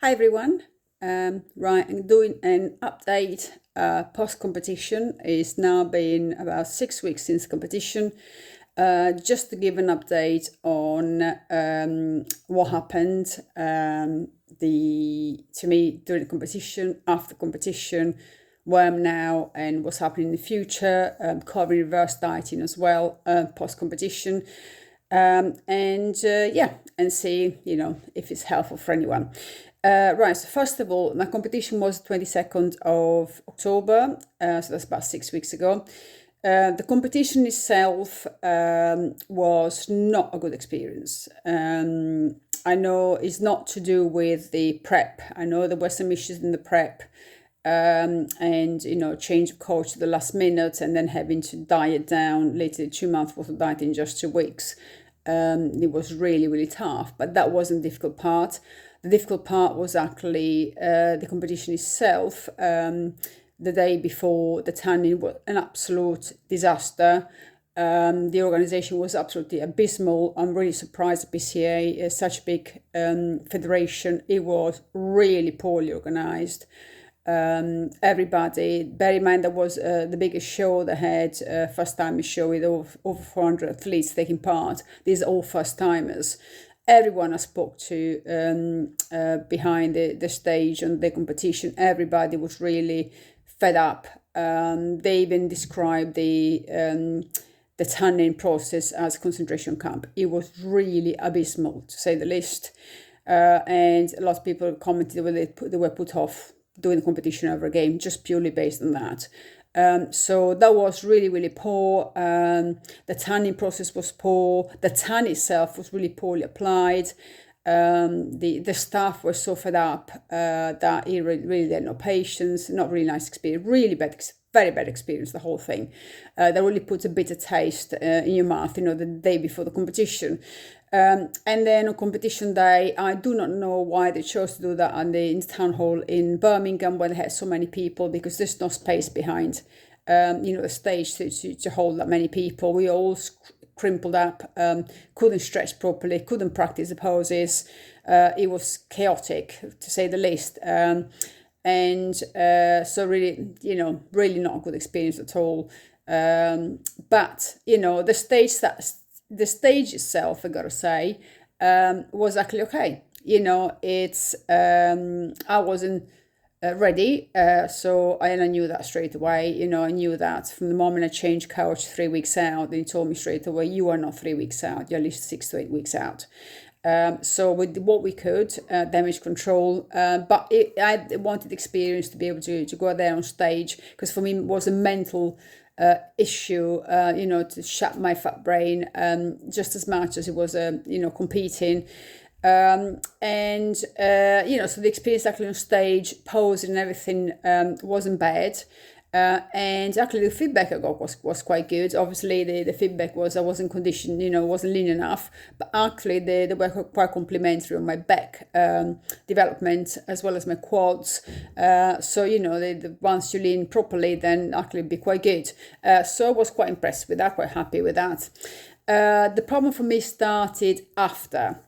Hi everyone. Right, I'm doing an update post-competition. It's now been about 6 weeks since competition. Just to give an update on what happened to me during the competition, after competition, where I'm now, and what's happening in the future. Covering reverse dieting as well post-competition. And see if it's helpful for anyone. Right, so first of all, my competition was 22nd of October, so that's about 6 weeks ago. The competition itself was not a good experience. I know it's not to do with the prep. I know there were some issues in the prep, and change of coach to the last minute, and then having to diet down literally 2 months worth of diet in just 2 weeks. It was really, really tough, but that wasn't the difficult part. The difficult part was actually the competition itself. The day before, the tanning was an absolute disaster. The organization was absolutely abysmal. I'm really surprised the PCA is such a big federation. It was really poorly organized. Everybody, bear in mind that was the biggest show they had, first time show with over 400 athletes taking part. These are all first timers. Everyone I spoke to behind the stage and the competition, everybody was really fed up. They even described the tanning process as a concentration camp. It was really abysmal, to say the least. And a lot of people commented they were put off doing the competition over again, just purely based on that. So that was really, really poor. The tanning process was poor. The tan itself was really poorly applied. The staff were so fed up that it really had no patience. Not really nice experience. Really bad, very bad experience. The whole thing. That really puts a bitter taste in your mouth. The day before the competition. And then on competition day, I do not know why they chose to do that in the town hall in Birmingham, where they had so many people, because there's no space behind, the stage to hold that many people. We all crimpled up, couldn't stretch properly, couldn't practice the poses. It was chaotic, to say the least. So really, really not a good experience at all. But the stage itself, I gotta say, was actually okay. I wasn't ready, so I knew that straight away. I knew that from the moment I changed coach 3 weeks out. They told me straight away, you are not 3 weeks out, you're at least 6 to 8 weeks out. So we did what we could, damage control, but I wanted experience to be able to go there on stage, because for me it was a mental issue, to shut my fat brain, just as much as it was, competing. So the experience actually on stage, posing and everything, wasn't bad. And actually the feedback I got was quite good. Obviously the feedback was I wasn't conditioned, wasn't lean enough, but actually they were quite complimentary on my back development as well as my quads. Once you lean properly, then actually it'd be quite good. So I was quite impressed with that, quite happy with that. The problem for me started after.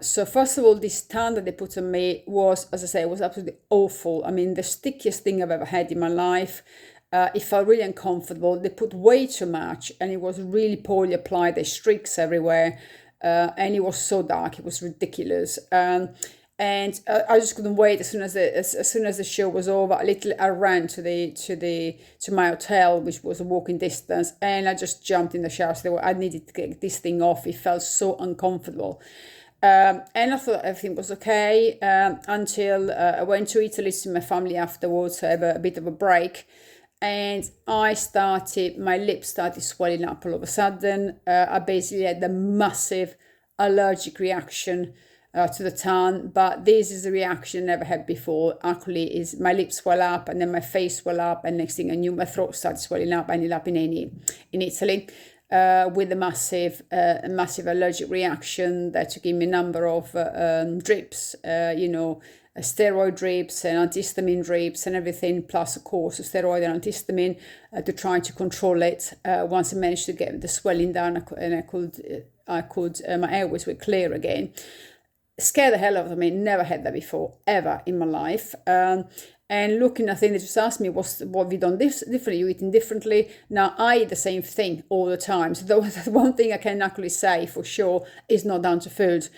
So first of all, this tan that they put on me was, as I say, it was absolutely awful. I mean, the stickiest thing I've ever had in my life. It felt really uncomfortable. They put way too much, and it was really poorly applied. There's streaks everywhere, and it was so dark. It was ridiculous. And I just couldn't wait. As soon as the show was over, I ran to my hotel, which was a walking distance, and I just jumped in the shower. So I needed to get this thing off. It felt so uncomfortable. And I thought everything was okay until I went to Italy to see my family afterwards to have a bit of a break. And my lips started swelling up all of a sudden. I basically had a massive allergic reaction to the tan, but this is a reaction I never had before. Actually, is my lips swell up, and then my face swell up, and next thing I knew, my throat started swelling up. I ended up in Italy. With a massive allergic reaction that took me a number of drips, steroid drips and antihistamine drips and everything, plus a course of steroid and antihistamine to try to control it. Once I managed to get the swelling down, my airways were clear again. scared the hell out of me. Never had that before, ever in my life. And looking at things, they just asked me, what have you done differently? You eating differently? Now, I eat the same thing all the time. So the one thing I can actually say for sure is not down to food,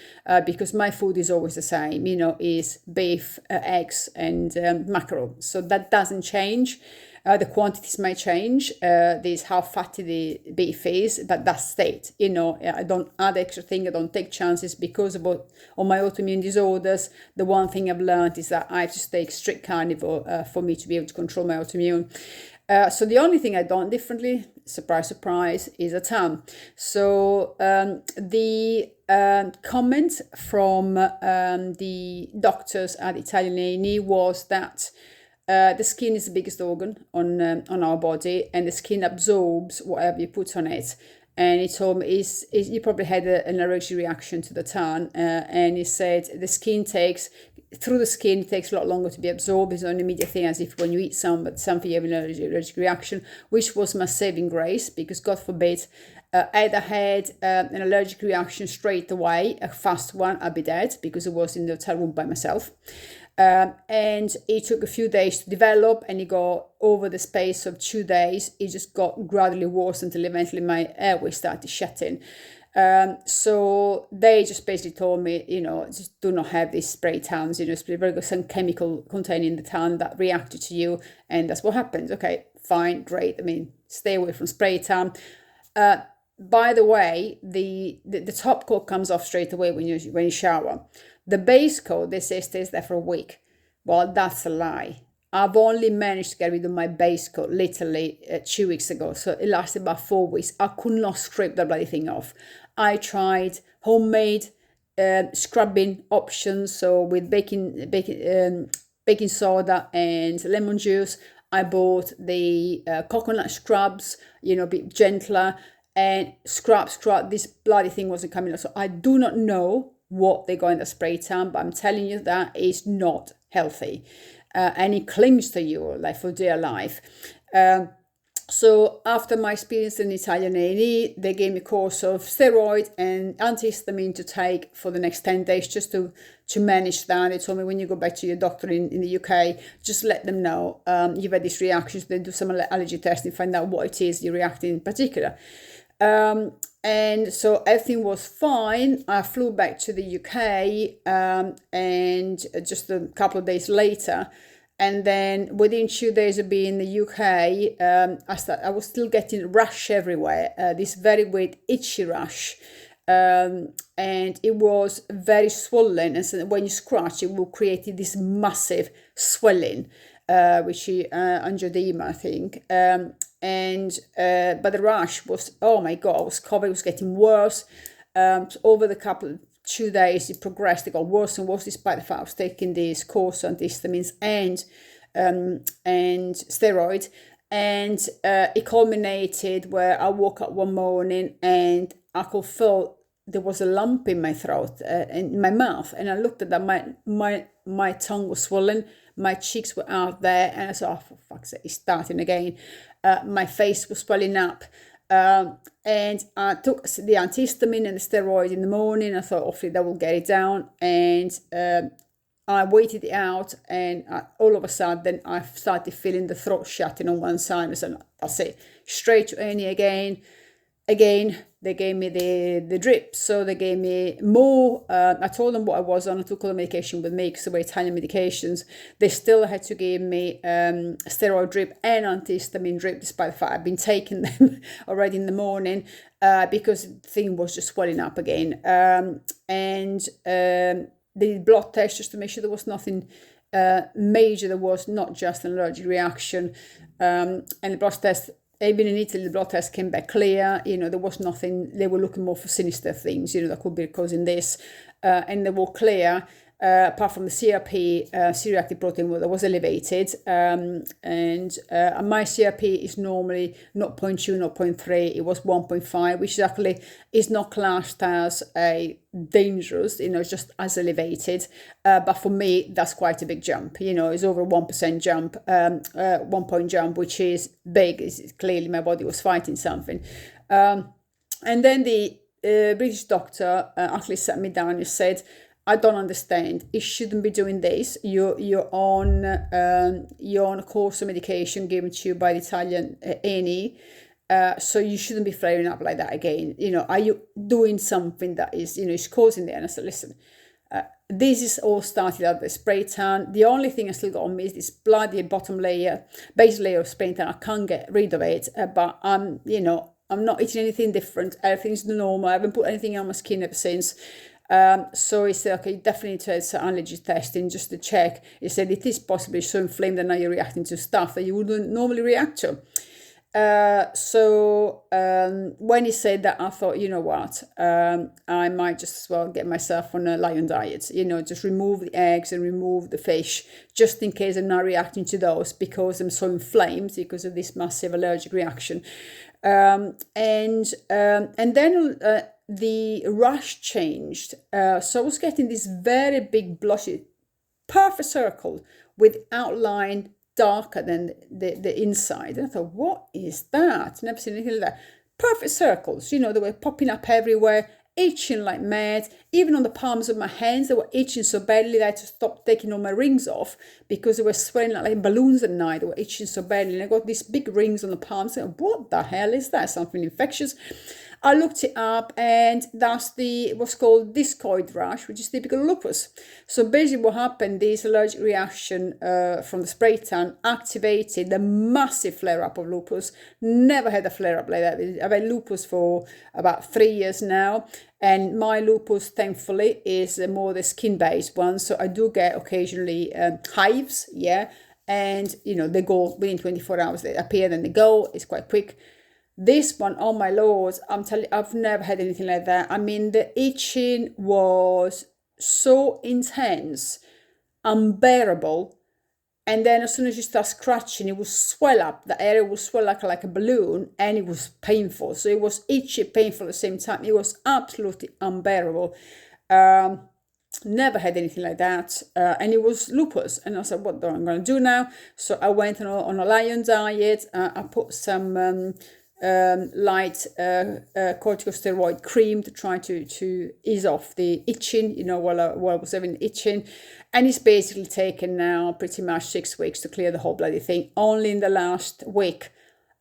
because my food is always the same, is beef, eggs, and mackerel. So that doesn't change. The quantities may change. This how fatty the beef is, but that's state. I don't add extra thing. I don't take chances because of all my autoimmune disorders. The one thing I've learned is that I have to stay strict carnivore for me to be able to control my autoimmune. So the only thing I done differently, surprise, surprise, is a tan. So the comment from the doctors at Italian A&E was that the skin is the biggest organ on our body, and the skin absorbs whatever you put on it. And he told me you probably had an allergic reaction to the tan, and he said the skin takes a lot longer to be absorbed. It's not an immediate thing as if when you eat something you have an allergic reaction, which was my saving grace, because God forbid I'd had an allergic reaction straight away, a fast one, I'd be dead, because I was in the hotel room by myself. And it took a few days to develop, and it got over the space of 2 days. It just got gradually worse until eventually my airway started shutting. So they just basically told me, just do not have these spray tans, it's very good, some chemical containing the tan that reacted to you, and that's what happens. Okay, fine, great. Stay away from spray tan. By the way, the top coat comes off straight away when you shower. The base coat, they say, stays there for a week. Well, that's a lie. I've only managed to get rid of my base coat literally 2 weeks ago. So it lasted about 4 weeks. I could not scrape the bloody thing off. I tried homemade scrubbing options. So with baking soda and lemon juice. I bought the coconut scrubs, a bit gentler. And scrub, this bloody thing wasn't coming off. So I do not know what they got in the spray tan, but I'm telling you that is not healthy. And it clings to you like for dear life. So after my experience in Italian A&E, they gave me a course of steroid and antihistamine to take for the next 10 days just to manage that. They told me when you go back to your doctor in the UK, just let them know you've had these reactions. They do some allergy testing, find out what it is you're reacting in particular. And so everything was fine. I flew back to the UK and just a couple of days later, and then within 2 days of being in the UK, I was still getting rash everywhere, this very weird itchy rash, and it was very swollen, and so when you scratch it will create this massive swelling, which is angioedema, I think. But the rash was, oh my God, I was covered, it was getting worse. Over the 2 days, it progressed, it got worse and worse, despite the fact I was taking this course on antihistamines and steroid. And it culminated where I woke up one morning and I could feel there was a lump in my throat, in my mouth. And I looked at that, my tongue was swollen, my cheeks were out there, and I thought, oh, for fuck's sake, it's starting again. My face was swelling up. And I took the antihistamine and the steroid in the morning. I thought, hopefully that will get it down. And I waited it out, and all of a sudden, I started feeling the throat shutting on one side. So that's it. Straight to A&E again. Again, they gave me the drip, so they gave me more. I told them what I was on. I took all the medication with me because they were Italian medications. They still had to give me steroid drip and antihistamine drip, despite the fact I've been taking them already in the morning, because the thing was just swelling up again. And they did blood tests just to make sure there was nothing major. There was not just an allergic reaction, and the blood test. Even in Italy, the blood test came back clear. There was nothing. They were looking more for sinister things, that could be causing this. And they were clear, apart from the CRP, C-reactive protein that was elevated. And my CRP is normally not 0.2, not 0.3. It was 1.5, which actually is not classed as a dangerous, it's just as elevated. But for me, that's quite a big jump. It's over a 1% jump, 1 point jump, which is big. It's clearly my body was fighting something. And then the British doctor actually sat me down and said, I don't understand. You shouldn't be doing this. You're on a course of medication given to you by the Italian A&E. So you shouldn't be flaring up like that again. Are you doing something that is causing the? And I said, listen, this is all started out the spray tan. The only thing I still got on me is this bloody base layer of spray tan. I can't get rid of it, but I'm not eating anything different. Everything's normal. I haven't put anything on my skin ever since. So he said, okay, you definitely need to have some allergy testing just to check. He said, it is possibly so inflamed that now you're reacting to stuff that you wouldn't normally react to. So when he said that, I thought, you know what, I might just as well get myself on a lion diet, just remove the eggs and remove the fish, just in case I'm not reacting to those because I'm so inflamed because of this massive allergic reaction. And then the rash changed. So I was getting this very big blotchy, perfect circle with outline darker than the inside. And I thought, what is that? Never seen anything like that. Perfect circles, they were popping up everywhere, itching like mad. Even on the palms of my hands, they were itching so badly that I had to stop taking all my rings off because they were swelling like balloons at night. They were itching so badly. And I got these big rings on the palms. And what the hell is that? Something infectious. I looked it up, and that's what's called discoid rash, which is typical lupus. So basically what happened, this allergic reaction from the spray tan activated the massive flare-up of lupus. Never had a flare-up like that. I've had lupus for about 3 years now, and my lupus, thankfully, is more the skin-based one. So I do get occasionally hives, and, they go within 24 hours. They appear, then they go. It's quite quick. This one, oh my lord, I'm telling you, I've never had anything like that. I mean, the itching was so intense, unbearable. And then as soon as you start scratching, it will swell up. The area will swell like a balloon, and it was painful. So it was itchy, painful at the same time. It was absolutely unbearable. Never had anything like that. And it was lupus. And I said, what am I going to do now? So I went on a lion diet. I put some light corticosteroid cream to try to ease off the itching, while I was having itching. And it's basically taken now pretty much 6 weeks to clear the whole bloody thing. Only in the last week,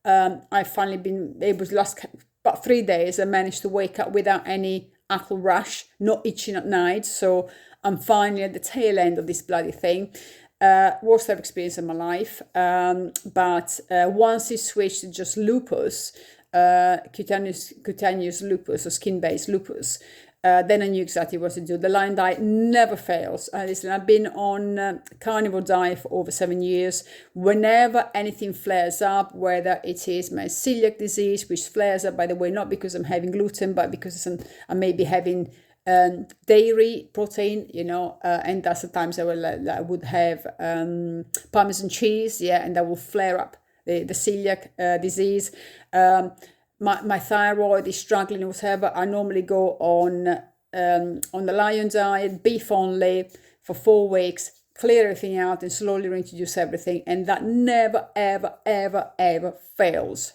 I've finally been able to, last about 3 days, I managed to wake up without any actual rash, not itching at night. So I'm finally at the tail end of this bloody thing. Worst I've experienced in my life. But once it switched to just lupus, cutaneous lupus or skin-based lupus, then I knew exactly what to do. The lion diet never fails. Listen, I've been on carnivore diet for over 7 years. Whenever anything flares up, whether it is my celiac disease, which flares up, by the way, not because I'm having gluten, but because I may be having dairy protein, and that's the times I would have Parmesan cheese, and that will flare up the celiac disease. My thyroid is struggling, whatever. I normally go on the lion diet, beef only, for 4 weeks, clear everything out, and slowly reintroduce everything. And that never, ever, ever, ever fails,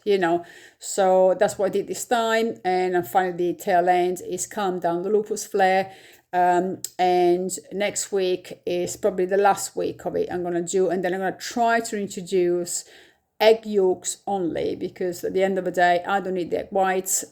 So that's what I did this time. And finally, the tail end is calmed down the lupus flare. And next week is probably the last week of it I'm going to do. And then I'm going to try to introduce egg yolks only, because at the end of the day, I don't need the egg whites.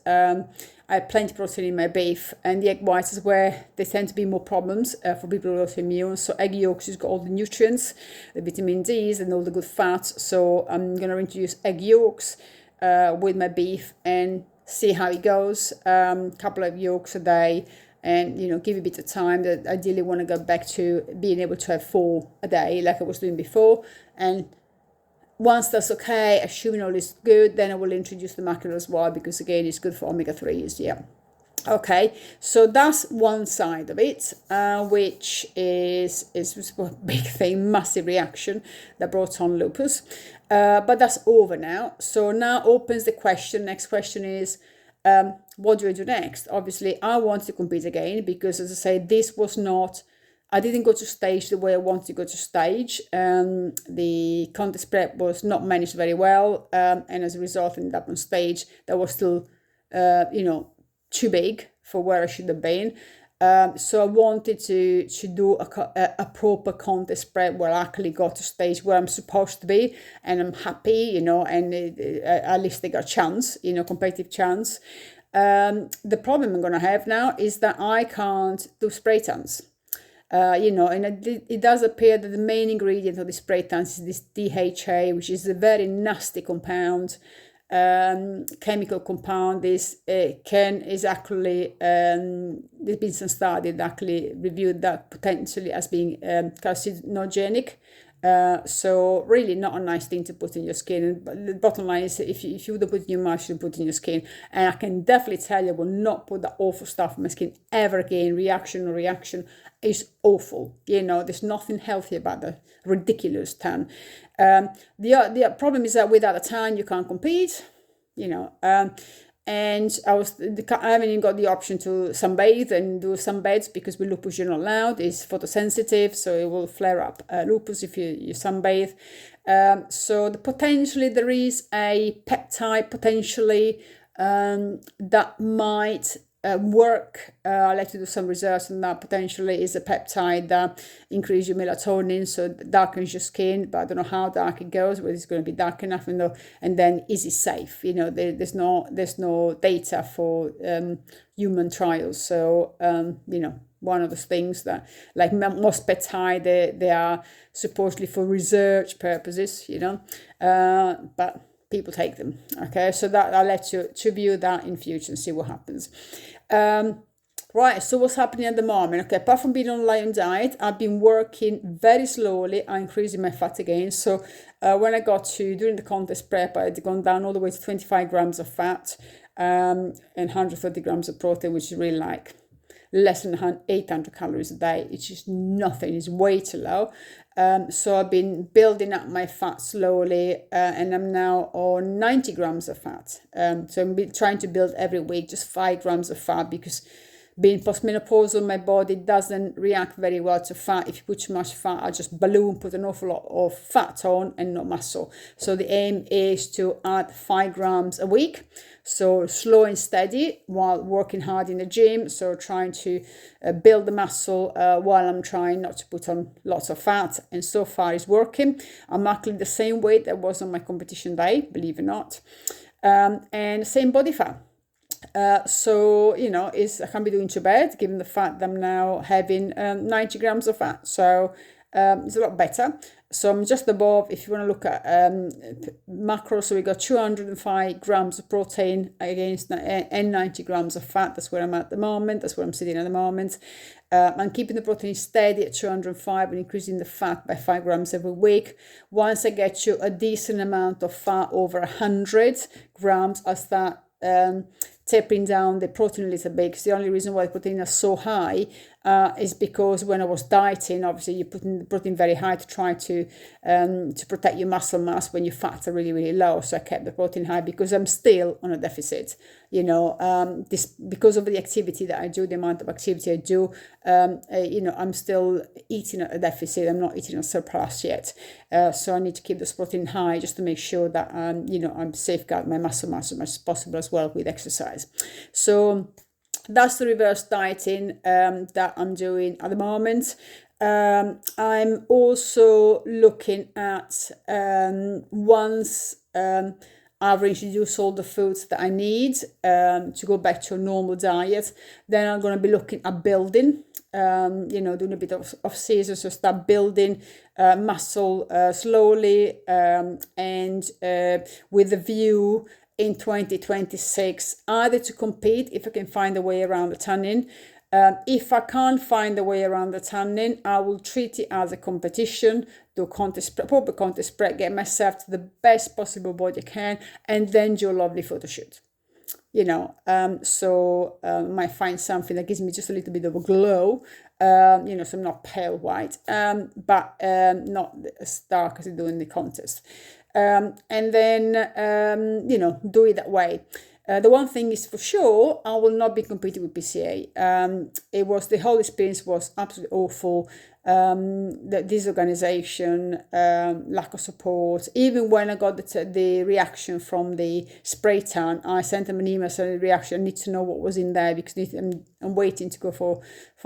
I have plenty of protein in my beef, and the egg whites is where there tend to be more problems for people who are autoimmune. So egg yolks has got all the nutrients, the vitamin D's and all the good fats. So I'm going to introduce egg yolks with my beef and see how it goes. Couple of yolks a day, and give a bit of time. That ideally want to go back to being able to have 4 a day like I was doing before. And once that's okay, assuming all is good, then I will introduce the mackerel as well, because again, it's good for omega-3s. Okay, so that's one side of it, which is a big thing, massive reaction that brought on lupus. But that's over now. So now opens the question. Next question is, what do I do next? Obviously, I want to compete again, because as I say, this was not, I didn't go to stage the way I wanted to go to stage. The contest prep was not managed very well. And as a result, ended up on stage that was still, too big for where I should have been. So I wanted to do a proper contest prep where I actually got to stage where I'm supposed to be, and I'm happy, and at least they got a chance, competitive chance. The problem I'm going to have now is that I can't do spray tans. And it does appear that the main ingredient of the spray tans is this DHA, which is a very nasty compound, chemical compound. Is actually there's been some study that actually reviewed that potentially as being carcinogenic. So really not a nice thing to put in your skin. But the bottom line is, if you would put it in your mouth, you should put it in your skin. And I can definitely tell you, I will not put that awful stuff in my skin ever again. Reaction is awful. There's nothing healthy about the ridiculous tan. The problem is that without a tan, you can't compete. And I haven't even got the option to sunbathe and do sunbeds, because with lupus you're not allowed. It's photosensitive, so it will flare up lupus if you sunbathe. So potentially there is a peptide that might work. I'll let you do some research on that. Potentially is a peptide that increases your melatonin, so darkens your skin, but I don't know how dark it goes, whether it's going to be dark enough, and then is it safe? There's no data for human trials. So one of those things that, like most peptide, they are supposedly for research purposes, but people take them. Okay, so that I'll let you to view that in future and see what happens. Right, so what's happening at the moment? Okay, apart from being on a lion diet, I've been working very slowly on increasing my fat again. So when I got to during the contest prep, I had gone down all the way to 25 grams of fat and 130 grams of protein, which is really like less than 800 calories a day. It's just nothing. It's way too low. So I've been building up my fat slowly, and I'm now on 90 grams of fat. So I'm trying to build every week just 5 grams of fat, because being postmenopausal, my body doesn't react very well to fat. If you put too much fat, I just balloon, put an awful lot of fat on and not muscle. So the aim is to add 5 grams a week. So slow and steady while working hard in the gym. So trying to build the muscle while I'm trying not to put on lots of fat. And so far it's working. I'm actually the same weight that was on my competition day, believe it or not. And same body fat. So I can't be doing too bad, given the fact that I'm now having 90 grams of fat. So it's a lot better. So I'm just above, if you want to look at macros, so we got 205 grams of protein against and 90 grams of fat. That's where I'm at the moment. That's where I'm sitting at the moment. I'm keeping the protein steady at 205 and increasing the fat by 5 grams every week. Once I get to a decent amount of fat, over 100 grams, I start tapering down the protein a little bit, because the only reason why the protein is so high is because when I was dieting, obviously you're putting the protein very high to try to protect your muscle mass when your fats are really, really low. So I kept the protein high because I'm still on a deficit. This because of the activity that I do, the amount of activity I do, I'm still eating at a deficit. I'm not eating a surplus yet. So I need to keep this protein high just to make sure that I'm safeguard my muscle mass as much as possible as well with exercise. So that's the reverse dieting that I'm doing at the moment. I'm also looking at once I've introduced all the foods that I need to go back to a normal diet, then I'm going to be looking at building, doing a bit of season, so start building muscle slowly and with a view in 2026, either to compete if I can find a way around the tanning. If I can't find a way around the tanning, I will treat it as a competition, do proper contest prep, get myself to the best possible body I can, and then do a lovely photo shoot. So might find something that gives me just a little bit of a glow, so I'm not pale white, but not as dark as I do in the contest. And then, do it that way. The one thing is for sure, I will not be competing with PCA. The whole experience was absolutely awful. The disorganization, lack of support. Even when I got the reaction from the spray tan, I sent them an email saying the reaction. I need to know what was in there because I'm waiting to go for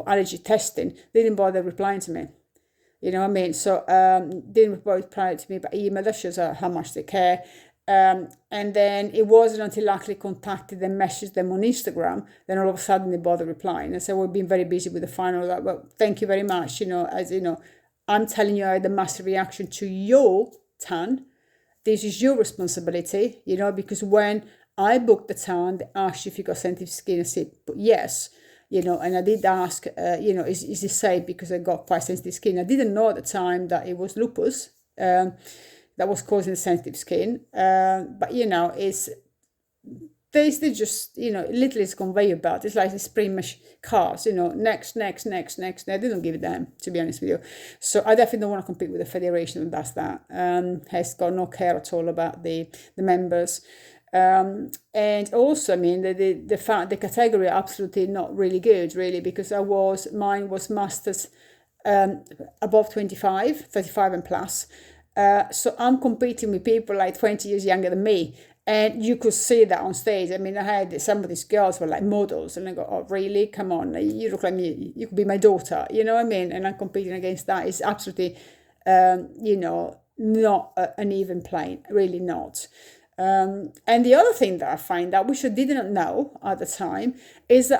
allergy testing. They didn't bother replying to me. You know what I mean? So didn't reply to me by email. That shows how much they care. And then it wasn't until I actually contacted them, messaged them on Instagram, then all of a sudden they bother replying and said, we've been very busy with the final. Like, well, thank you very much. As you know, I'm telling you, I had a massive reaction to your tan. This is your responsibility, because when I booked the tan, they asked you if you got sensitive skin. I said, but yes. And I did ask, is it safe because I got quite sensitive skin? I didn't know at the time that it was lupus that was causing sensitive skin. But, they just, literally it's conveyor belt. It's like the spring cars, next. They don't give a damn, to be honest with you. So I definitely don't want to compete with a federation that does that. Has got no care at all about the members. And also, I mean, the category are absolutely not really good, really, because mine was masters above 25, 35 and plus. So I'm competing with people like 20 years younger than me. And you could see that on stage. I mean, I had some of these girls were like models, and I go, "Oh, really? Come on, you look like me. You could be my daughter." You know what I mean? And I'm competing against that. It's absolutely, not an even playing. Really not. And the other thing that I find out, which I didn't know at the time, is that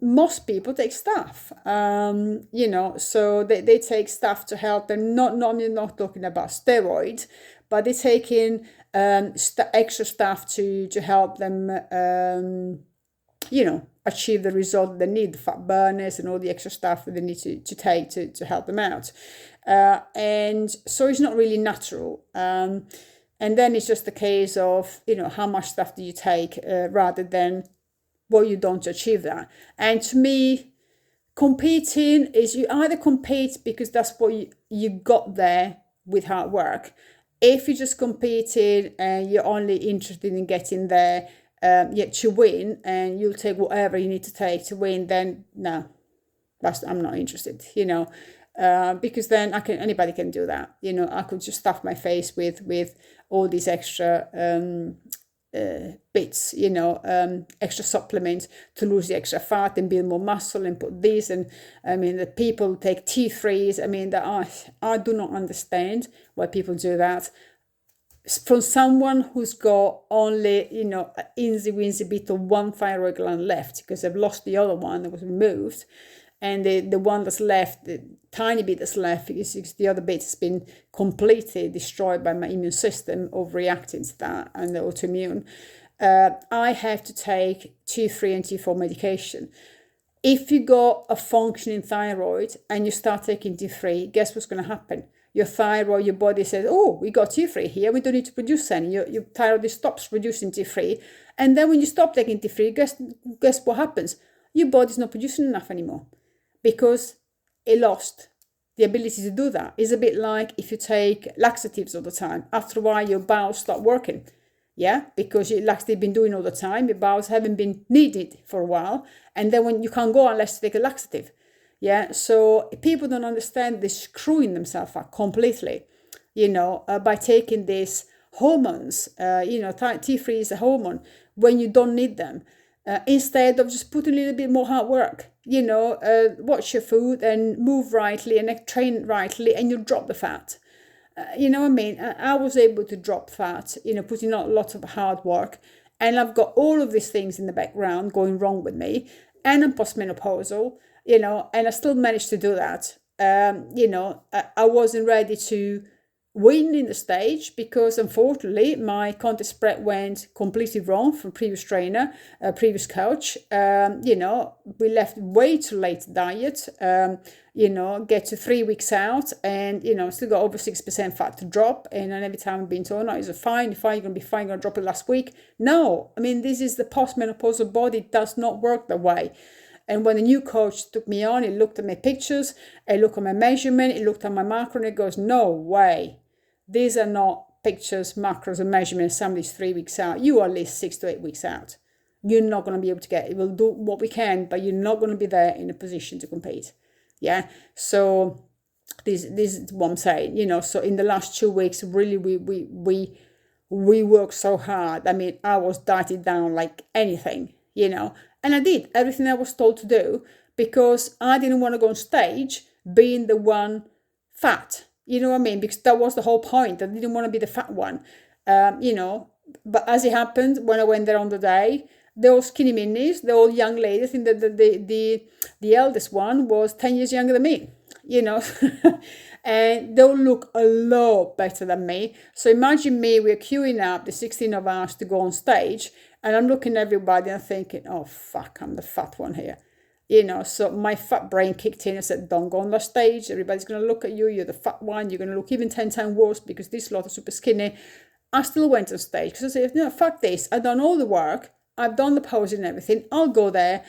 most people take stuff, so they take stuff to help them. I'm not talking about steroids, but they're taking extra stuff to help them, achieve the result they need, the fat burners and all the extra stuff that they need to take to help them out. And so it's not really natural. And then it's just a case of, how much stuff do you take rather than what you don't achieve that. And to me, competing is you either compete because that's what you got there with hard work. If you're just competing and you're only interested in getting there yet to win, and you'll take whatever you need to take to win, then no, I'm not interested, because then anybody can do that. I could just stuff my face with all these extra bits, extra supplements to lose the extra fat and build more muscle and put this. And I mean, the people take T3s. I mean, I do not understand why people do that. From someone who's got only, an insy-wincy bit of one thyroid gland left, because I've lost the other one that was removed. And the one that's left, the tiny bit that's left, is the other bit has been completely destroyed by my immune system overreacting to that and the autoimmune. I have to take T3 and T4 medication. If you got a functioning thyroid and you start taking T3, guess what's going to happen? Your thyroid, your body says, oh, we got T3 here, we don't need to produce any. Your thyroid stops producing T3. And then when you stop taking T3, guess what happens? Your body's not producing enough anymore, because it lost the ability to do that. It's a bit like if you take laxatives all the time. After a while, your bowels start working. Yeah, because like they've been doing all the time, your bowels haven't been needed for a while. And then when you can't go unless you take a laxative. Yeah, so people don't understand they're screwing themselves up completely, by taking these hormones. T3 is a hormone when you don't need them. Instead of just putting a little bit more hard work, watch your food and move rightly and train rightly, and you drop the fat. You know what I mean? I was able to drop fat, putting out lots of hard work, and I've got all of these things in the background going wrong with me, and I'm postmenopausal, and I still managed to do that. I wasn't ready to win in the stage because unfortunately my contest spread went completely wrong from previous trainer, previous coach. We left way too late diet, get to 3 weeks out and, still got over 6% fat to drop. And every time I've been told, no, it's fine, you're going to be fine, you're going to drop it last week. No, I mean, this is the postmenopausal body. It does not work that way. And when the new coach took me on, he looked at my pictures, he looked at my measurement, he looked at my macro, and he goes, no way. These are not pictures, macros, and measurements, somebody's 3 weeks out, you are at least 6 to 8 weeks out. You're not going to be able to get it. We'll do what we can, but you're not going to be there in a position to compete. Yeah. So this is what I'm saying. You know, so in the last 2 weeks, really, we worked so hard. I mean, I was dieted down like anything, you know, and I did everything I was told to do because I didn't want to go on stage being the one fat. You know what I mean? Because that was the whole point. I didn't want to be the fat one, you know. But as it happened, when I went there on the day, they all skinny minis, the old young ladies. I think that the eldest one was 10 years younger than me, you know. And they'll look a lot better than me. So imagine me, we're queuing up, the 16 of us, to go on stage, and I'm looking at everybody and thinking, oh, fuck, I'm the fat one here. You know, so my fat brain kicked in and said, don't go on the stage. Everybody's going to look at you. You're the fat one. You're going to look even 10 times worse because this lot are super skinny. I still went on stage because I said, no, fuck this. I've done all the work. I've done the posing and everything. I'll go there.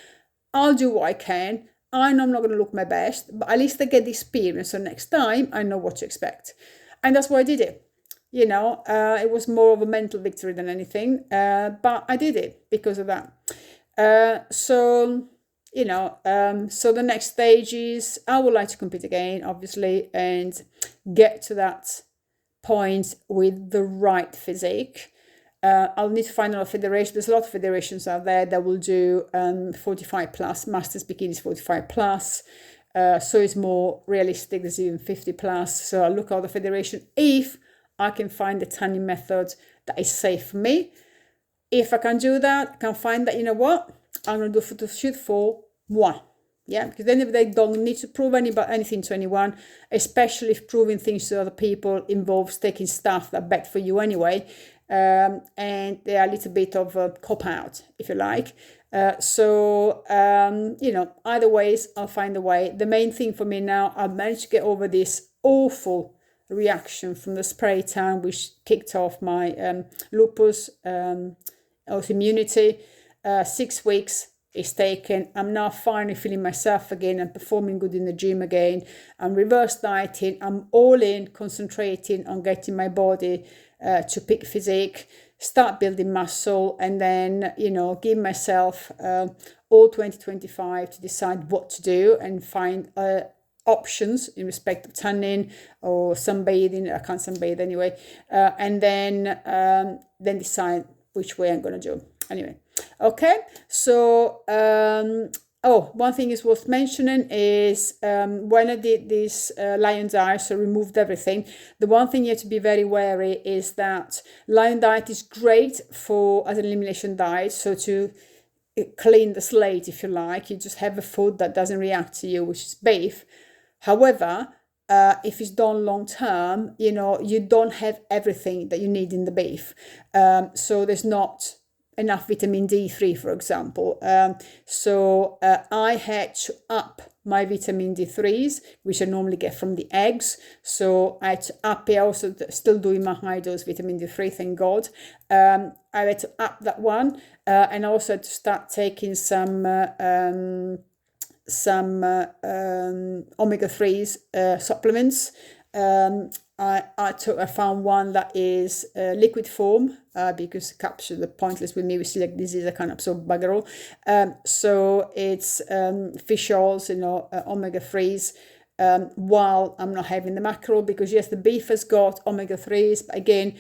I'll do what I can. I know I'm not going to look my best, but at least I get the experience. So next time I know what to expect. And that's why I did it. You know, it was more of a mental victory than anything. But I did it because of that. So, you know, so the next stage is I would like to compete again, obviously, and get to that point with the right physique. I'll need to find another federation. There's a lot of federations out there that will do 45 plus, masters bikinis 45 plus. So it's more realistic. There's even 50 plus. So I'll look at the federation if I can find the tanning method that is safe for me. If I can do that, I can find that, you know what, I'm going to do a photo shoot for moi. Yeah, because then if they don't need to prove anything to anyone, especially if proving things to other people involves taking stuff that bet for you anyway. And they are a little bit of a cop-out, if you like. So, you know, either ways, I'll find a way. The main thing for me now, I've managed to get over this awful reaction from the spray tan, which kicked off my lupus autoimmunity. 6 weeks is taken. I'm now finally feeling myself again. I'm performing good in the gym again. I'm reverse dieting. I'm all in, concentrating on getting my body to peak physique, start building muscle, and then, you know, give myself all 2025 to decide what to do and find options in respect of tanning or sunbathing. I can't sunbathe anyway, and then decide which way I'm going to do. Anyway, okay, so one thing is worth mentioning is when I did this lion diet, so removed everything, the one thing you have to be very wary is that lion diet is great as an elimination diet, so to clean the slate, if you like, you just have a food that doesn't react to you, which is beef. However, if it's done long term, you know, you don't have everything that you need in the beef. So there's not enough vitamin D3, for example. So I had to up my vitamin D3s, which I normally get from the eggs. So I had to up it. Also still doing my high dose vitamin D3, thank God. I had to up that one. And I also had to start taking some omega-3s supplements. I found one that is liquid form because capsules are pointless with me. We see like disease, I can't absorb bugger all. So it's fish oils, you know, omega-3s, while I'm not having the mackerel, because yes, the beef has got omega-3s, but again,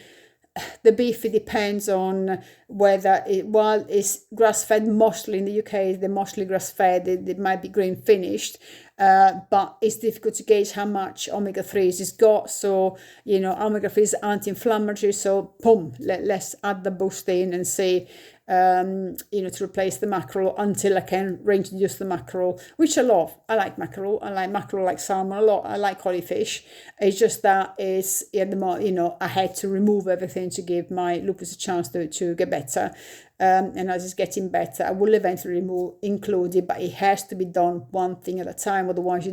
the beef, it depends on whether while it's grass-fed, mostly in the UK, they're mostly grass-fed, it might be grain finished, but it's difficult to gauge how much omega-3s it's got. So, you know, omega-3 is anti-inflammatory, so boom, let's add the boost in and see, you know, to replace the mackerel until I can reintroduce the mackerel, which I love. I like mackerel. I like mackerel, like salmon a lot. I like coddy fish. It's just that it's, you know, I had to remove everything to give my lupus a chance to get better. And as it's getting better, I will eventually include it, but it has to be done one thing at a time. Otherwise,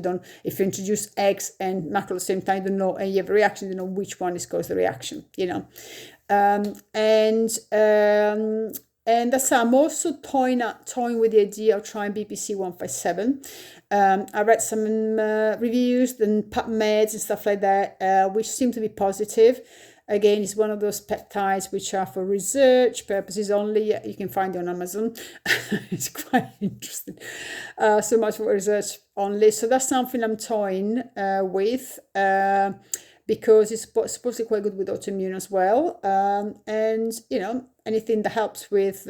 if you introduce eggs and mackerel at the same time, you don't know, and you have a reaction, you don't know which one is caused the reaction, you know. And that's how I'm also toying with the idea of trying BPC 157. I read some reviews and PubMeds and stuff like that, which seem to be positive. Again, it's one of those peptides which are for research purposes only. You can find it on Amazon. It's quite interesting. So much for research only. So that's something I'm toying with. Because it's supposed to be quite good with autoimmune as well. And, anything that helps with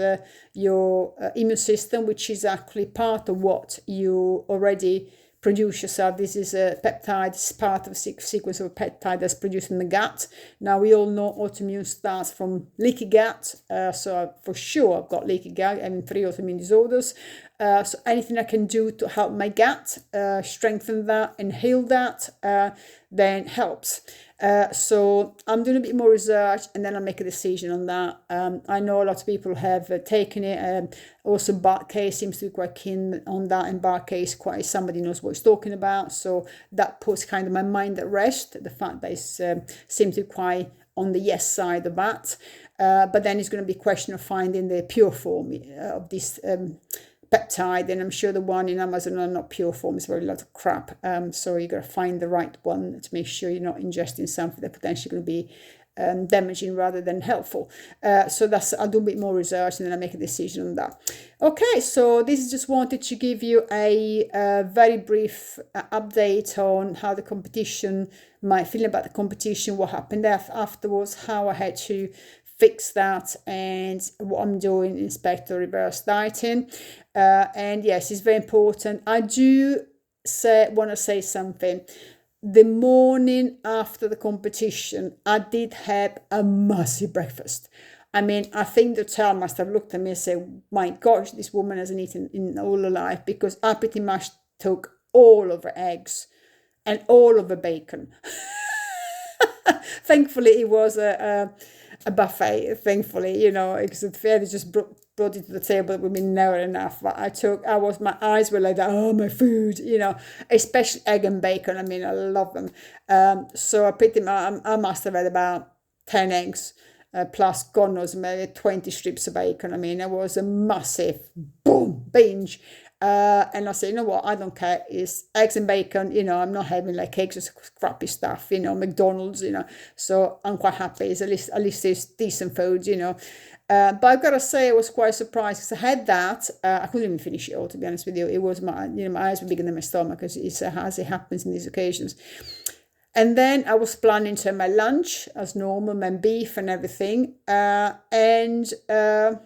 your immune system, which is actually part of what you already produce yourself. This is a peptide, it's part of a sequence of a peptide that's produced in the gut. Now, we all know autoimmune starts from leaky gut. So for sure, I've got leaky gut, having 3 autoimmune disorders. So anything I can do to help my gut, strengthen that and heal that, then helps. So I'm doing a bit more research and then I'll make a decision on that. I know a lot of people have taken it. Also, Barclay seems to be quite keen on that, and Barclay is quite somebody knows what he's talking about. So that puts kind of my mind at rest. The fact that it seems to be quite on the yes side of that. But then it's going to be a question of finding the pure form of this peptide, and I'm sure the one in Amazon are not pure form. It's very lot of crap. So you got to find the right one to make sure you're not ingesting something that potentially going to be damaging rather than helpful. So I'll do a bit more research and then I'll make a decision on that. Okay, so this is just wanted to give you a very brief update on how the competition, my feeling about the competition, what happened afterwards, how I had to fix that, and what I'm doing in respect to reverse dieting. And yes, it's very important. I do want to say something. The morning after the competition, I did have a massive breakfast. I mean, I think the child must have looked at me and said, my gosh, this woman hasn't eaten in all her life, because I pretty much took all of her eggs and all of her bacon. Thankfully, it was a buffet, thankfully, because if they just brought it to the table, it would be never enough. But my eyes were like that, oh, my food, especially egg and bacon. I mean, I love them. So I must have had about 10 eggs, plus, God knows, maybe 20 strips of bacon. I mean, it was a massive, boom, binge. And I say, you know what, I don't care, it's eggs and bacon, I'm not having like cakes or crappy stuff, McDonald's, so I'm quite happy. It's at least it's decent food, but I've got to say I was quite surprised because I had that. I couldn't even finish it all, to be honest with you. It was my eyes were bigger than my stomach, as it happens in these occasions. And then I was planning to have my lunch as normal, my beef and everything, and I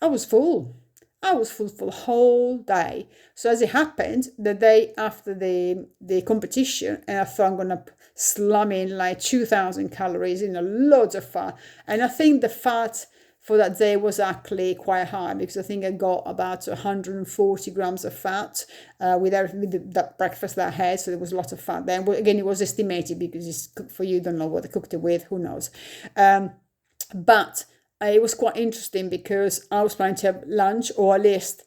was full. I was full for the whole day. So as it happened, the day after the competition, and I thought I'm going to slam in like 2,000 calories, loads of fat. And I think the fat for that day was actually quite high, because I think I got about 140 grams of fat with that breakfast that I had. So there was a lot of fat there. But again, it was estimated because it's cooked for you. Don't know what they cooked it with. Who knows? But it was quite interesting because I was planning to have lunch, or at least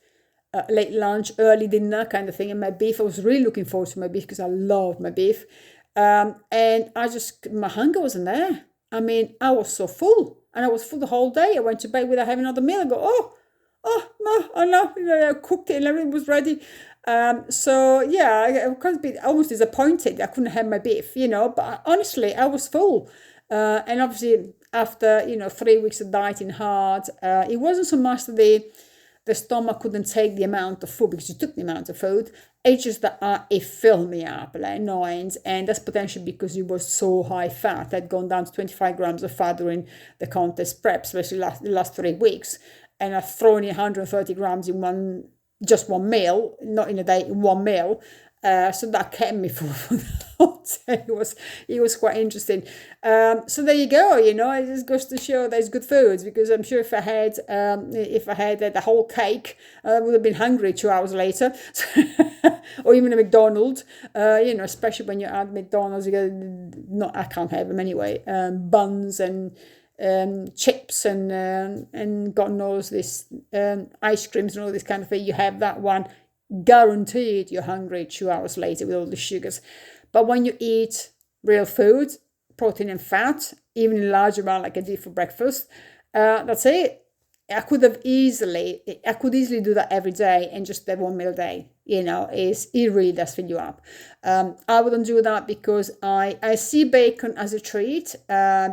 late lunch, early dinner kind of thing. And my beef, I was really looking forward to my beef because I love my beef. And my hunger wasn't there. I mean, I was so full, and I was full the whole day. I went to bed without having another meal. I go, no, I know. I cooked it and everything was ready. So yeah, I was a bit almost disappointed I couldn't have my beef, but honestly, I was full. And obviously, after 3 weeks of dieting hard, it wasn't so much that the stomach couldn't take the amount of food, because it took the amount of food. It's just that it filled me up like annoying, and that's potentially because it was so high fat. I'd gone down to 25 grams of fat during the contest prep, especially the last 3 weeks, and I've thrown in 130 grams in one meal, not in a day, in one meal. So that kept me for the whole day. It was quite interesting. So there you go. It just goes to show that it's good foods, because I'm sure if I had the whole cake, I would have been hungry 2 hours later, or even a McDonald's. Especially when you're at McDonald's, I can't have them anyway. Buns and chips and God knows this ice creams and all this kind of thing. You have that one, guaranteed you're hungry 2 hours later with all the sugars. But when you eat real food, protein and fat, even in large amount like I did for breakfast, that's it. I could easily do that every day and just have one meal a day. it really does fill you up. I wouldn't do that because I see bacon as a treat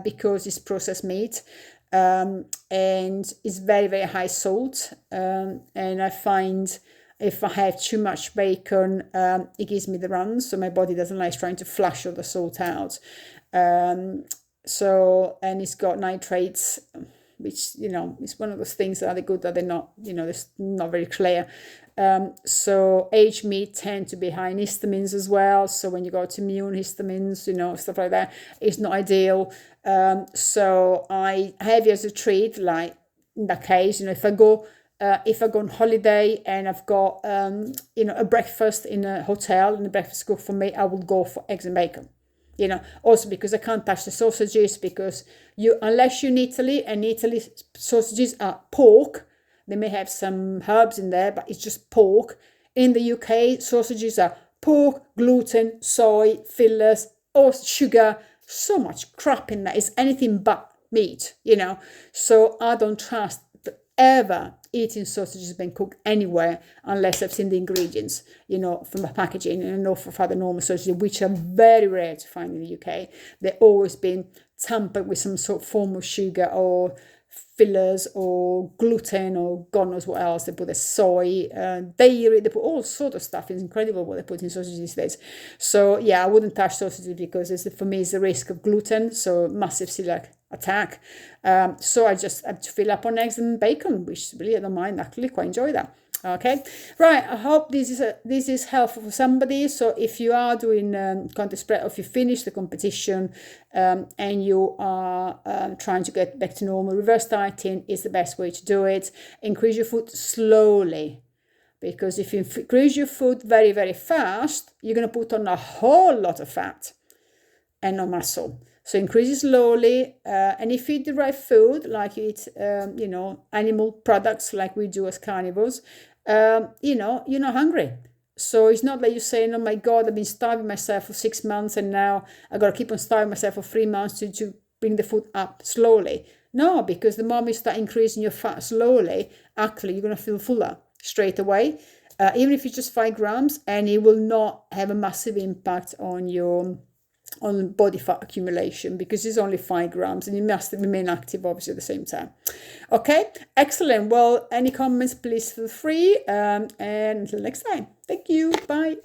because it's processed meat. And it's very, very high salt. And I find if I have too much bacon, it gives me the runs. So my body doesn't like trying to flush all the salt out. And it's got nitrates, which, is one of those things that are they good, that they're not, it's not very clear. So aged meat tend to be high in histamines as well. So when you go to immune histamines, stuff like that, it's not ideal. So I have it as a treat, like in that case, if I go on holiday and I've got, a breakfast in a hotel and the breakfast cooked for me, I will go for eggs and bacon. Also because I can't touch the sausages, because unless you're in Italy, and Italy sausages are pork. They may have some herbs in there, but it's just pork. In the UK, sausages are pork, gluten, soy, fillers, or sugar. So much crap in there. It's anything but meat, So I don't trust ever eating sausages being cooked anywhere unless I've seen the ingredients, from the packaging. And I know for the normal sausages, which are very rare to find in the UK, they've always been tampered with some sort of form of sugar or fillers or gluten or God knows what else. They put the soy, dairy, they put all sort of stuff. It's incredible what they put in sausages these days. So yeah, I wouldn't touch sausages because for me it's the risk of gluten, so massive celiac attack. So I just have to fill up on eggs and bacon, which really I don't mind, actually quite enjoy that. Okay, right. I hope this is helpful for somebody. So if you are doing contest prep, or if you finish the competition and you are trying to get back to normal, reverse dieting is the best way to do it. Increase your food slowly, because if you increase your food very, very fast, you're going to put on a whole lot of fat and no muscle. So increase it slowly, and if you eat the right food, like you eat, animal products like we do as carnivores, you're not hungry. So it's not like you're saying, oh my God, I've been starving myself for 6 months and now I got to keep on starving myself for 3 months to bring the food up slowly. No, because the moment you start increasing your fat slowly, actually you're going to feel fuller straight away, even if it's just 5 grams, and it will not have a massive impact on body fat accumulation, because it's only 5 grams and you must remain active obviously at the same time. Okay, excellent. Well, any comments, please feel free, and until next time, thank you, bye.